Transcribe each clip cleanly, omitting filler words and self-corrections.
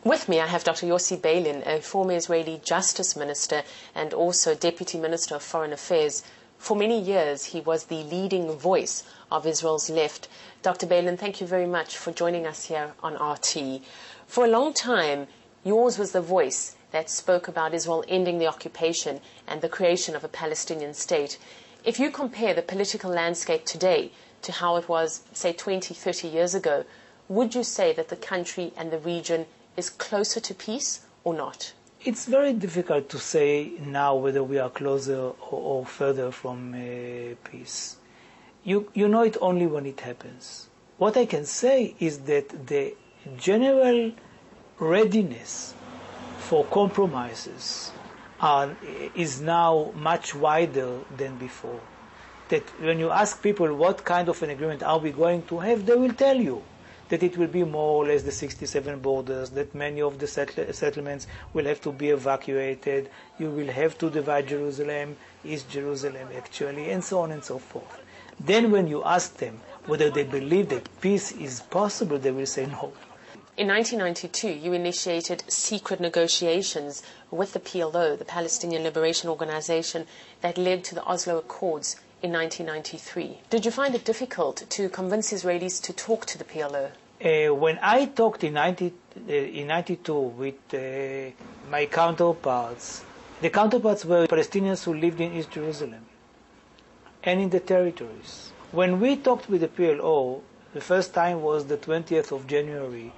With me, I have Dr. Yossi Beilin, a former Israeli Justice Minister and also Deputy Minister of Foreign Affairs. For many years, he was the leading voice of Israel's left. Dr. Beilin, thank you very much for joining us here on RT. For a long time, yours was the voice that spoke about Israel ending the occupation and the creation of a Palestinian state. If you compare the political landscape today to how it was, say, 20, 30 years ago, would you say that the country and the region is closer to peace or not? It's very difficult to say now whether we are closer or further from peace. You know it only when it happens. What I can say is that the general readiness for compromises is now much wider than before. That when you ask people what kind of an agreement are we going to have, they will tell you that it will be more or less the 67 borders, that many of the settlements will have to be evacuated, you will have to divide Jerusalem, East Jerusalem actually, and so on and so forth. Then when you ask them whether they believe that peace is possible, they will say no. In 1992, you initiated secret negotiations with the PLO, the Palestinian Liberation Organization, that led to the Oslo Accords in 1993. Did you find it difficult to convince Israelis to talk to the PLO? When I talked in 92 with my counterparts, the counterparts were Palestinians who lived in East Jerusalem and in the territories. When we talked with the PLO, the first time was the 20th of January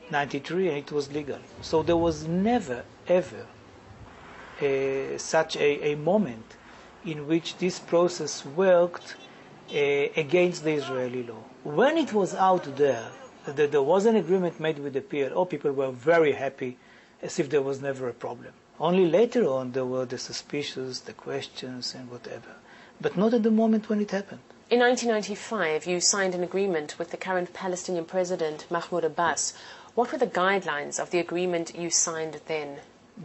93, and it was legal. So there was never, ever such a moment in which this process worked against the Israeli law. When it was out there, that there was an agreement made with the PLO, people were very happy, as if there was never a problem. Only later on there were the suspicions, the questions, and whatever. But not at the moment when it happened. In 1995, you signed an agreement with the current Palestinian president, Mahmoud Abbas. What were the guidelines of the agreement you signed then?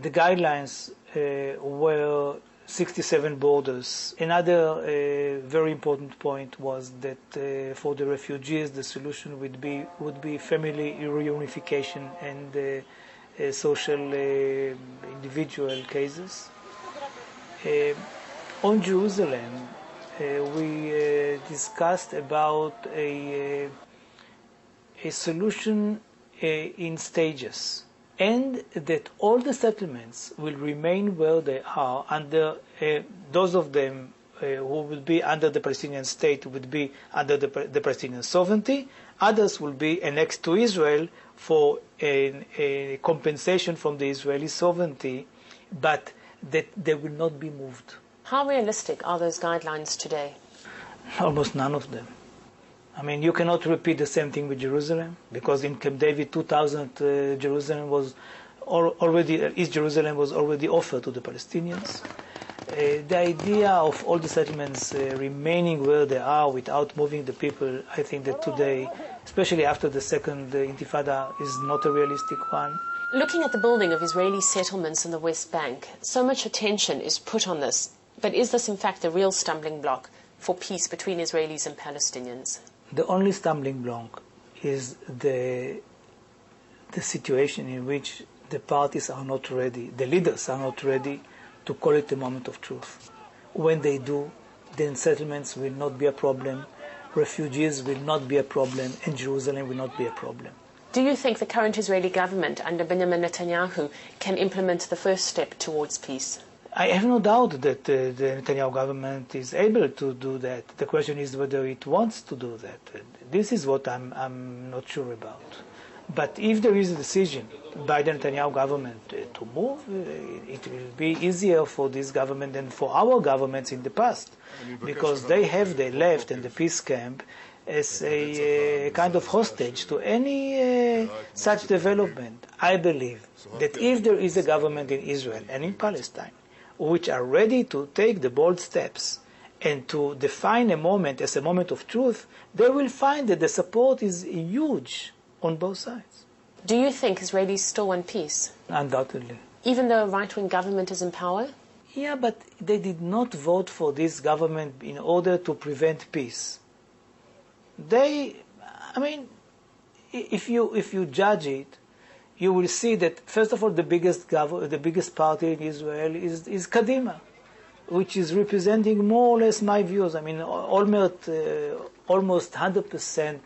The guidelines were 67 borders. Another very important point was that for the refugees, the solution would be family reunification and social individual cases. On Jerusalem, we discussed about a solution in stages, and that all the settlements will remain where they are under, those of them who will be under the Palestinian state would be under the Palestinian sovereignty, others will be annexed to Israel for a compensation from the Israeli sovereignty, but that they will not be moved. How realistic are those guidelines today? Almost none of them. I mean, you cannot repeat the same thing with Jerusalem, because in Camp David 2000, Jerusalem was already, East Jerusalem was already offered to the Palestinians. The idea of all the settlements remaining where they are without moving the people, I think that today, especially after the second Intifada, is not a realistic one. Looking at the building of Israeli settlements in the West Bank, so much attention is put on this. But is this in fact a real stumbling block for peace between Israelis and Palestinians? The only stumbling block is the situation in which the parties are not ready, the leaders are not ready to call it a moment of truth. When they do, then settlements will not be a problem, refugees will not be a problem, and Jerusalem will not be a problem. Do you think the current Israeli government under Benjamin Netanyahu can implement the first step towards peace? I have no doubt that the Netanyahu government is able to do that. The question is whether it wants to do that. This is what I'm not sure about. But if there is a decision by the Netanyahu government to move, it will be easier for this government than for our governments in the past, because they have the left and the peace camp as a kind of hostage to any such development. I believe that if there is a government in Israel and in Palestine which are ready to take the bold steps and to define a moment as a moment of truth, they will find that the support is huge on both sides. Do you think Israelis still want peace? Undoubtedly. Even though a right-wing government is in power? Yeah, but they did not vote for this government in order to prevent peace. If you judge it, you will see that, first of all, the biggest party in Israel is Kadima, which is representing more or less my views. I mean, almost 100%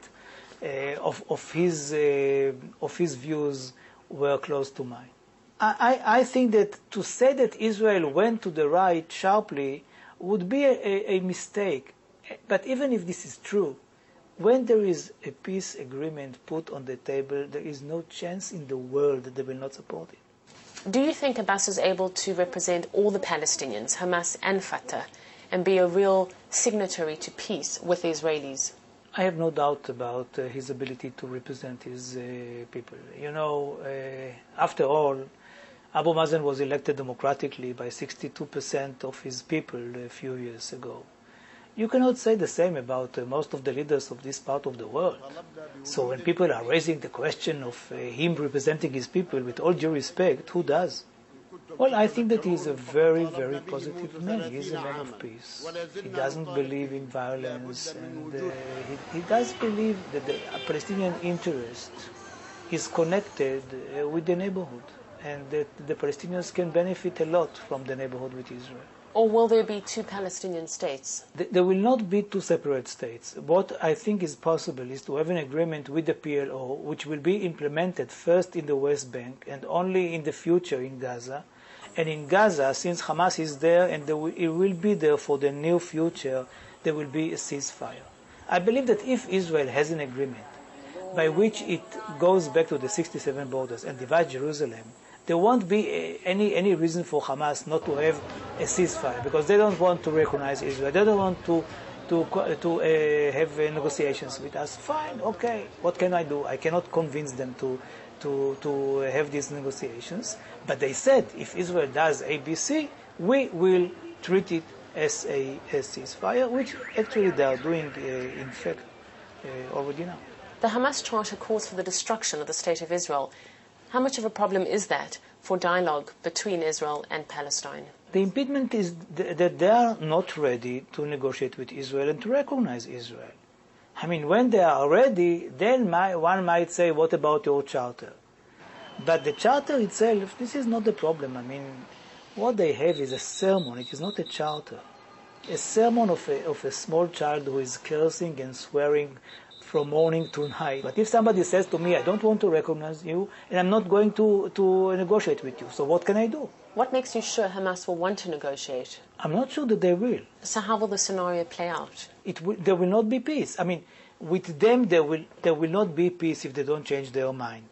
of his views were close to mine. I think that to say that Israel went to the right sharply would be a mistake. But even if this is true, when there is a peace agreement put on the table, there is no chance in the world that they will not support it. Do you think Abbas is able to represent all the Palestinians, Hamas and Fatah, and be a real signatory to peace with the Israelis? I have no doubt about his ability to represent his people. After all, Abu Mazen was elected democratically by 62% of his people a few years ago. You cannot say the same about most of the leaders of this part of the world. So when people are raising the question of him representing his people, with all due respect, who does? Well, I think that he's a very, very positive man. He's a man of peace. He doesn't believe in violence, and he does believe that the Palestinian interest is connected with the neighborhood, and that the Palestinians can benefit a lot from the neighborhood with Israel. Or will there be two Palestinian states? There will not be two separate states. What I think is possible is to have an agreement with the PLO, which will be implemented first in the West Bank and only in the future in Gaza. And in Gaza, since Hamas is there and it will be there for the near future, there will be a ceasefire. I believe that if Israel has an agreement by which it goes back to the 67 borders and divides Jerusalem, there won't be any reason for Hamas not to have a ceasefire, because they don't want to recognize Israel. They don't want to have negotiations with us. Fine, okay. What can I do? I cannot convince them to have these negotiations. But they said if Israel does ABC, we will treat it as a ceasefire, which actually they are doing in fact already now. The Hamas Charter calls for the destruction of the State of Israel. How much of a problem is that for dialogue between Israel and Palestine? The impediment is that they are not ready to negotiate with Israel and to recognize Israel. I mean, when they are ready, then one might say, what about your charter? But the charter itself, this is not the problem. I mean, what they have is a sermon. It is not a charter. A sermon of a small child who is cursing and swearing from morning to night. But if somebody says to me, I don't want to recognize you, and I'm not going to negotiate with you, so what can I do? What makes you sure Hamas will want to negotiate? I'm not sure that they will. So how will the scenario play out? There will not be peace. I mean, with them, there will not be peace if they don't change their mind,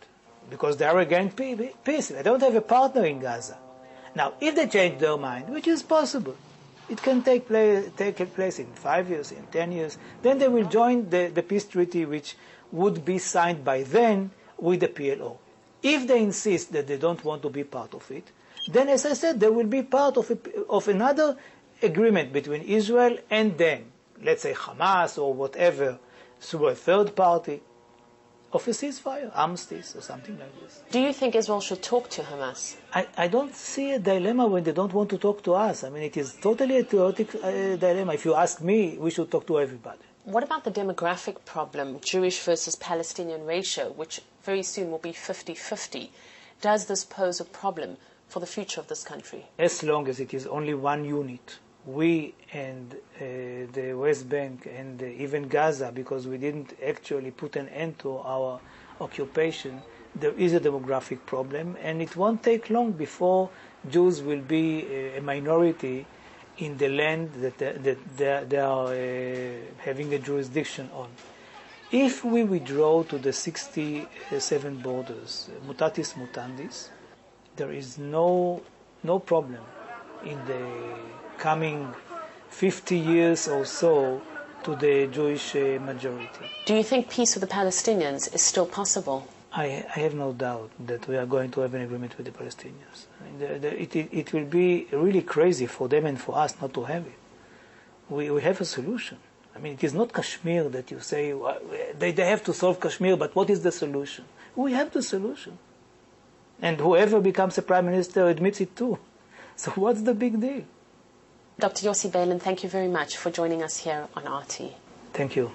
because they are against peace. They don't have a partner in Gaza. Now, if they change their mind, which is possible, it can take place in 5 years, in 10 years, then they will join the peace treaty, which would be signed by then with the PLO. If they insist that they don't want to be part of it, then, as I said, they will be part of another agreement between Israel and them, let's say Hamas or whatever, through a third party, of a ceasefire, armistice, or something like this. Do you think Israel should talk to Hamas? I don't see a dilemma when they don't want to talk to us. I mean, it is totally a theoretic dilemma. If you ask me, we should talk to everybody. What about the demographic problem, Jewish versus Palestinian ratio, which very soon will be 50-50? Does this pose a problem for the future of this country? As long as it is only one unit, we and the West Bank and even Gaza, because we didn't actually put an end to our occupation, there is a demographic problem, and it won't take long before Jews will be a minority in the land that they are having a jurisdiction on. If we withdraw to the 67 borders, mutatis mutandis, there is no problem in the coming 50 years or so to the Jewish majority. Do you think peace with the Palestinians is still possible? I have no doubt that we are going to have an agreement with the Palestinians. I mean, it will be really crazy for them and for us not to have it. We have a solution. I mean, it is not Kashmir that you say, well, they have to solve Kashmir, but what is the solution? We have the solution. And whoever becomes a prime minister admits it too. So what's the big deal? Dr. Yossi Beilin, thank you very much for joining us here on RT. Thank you.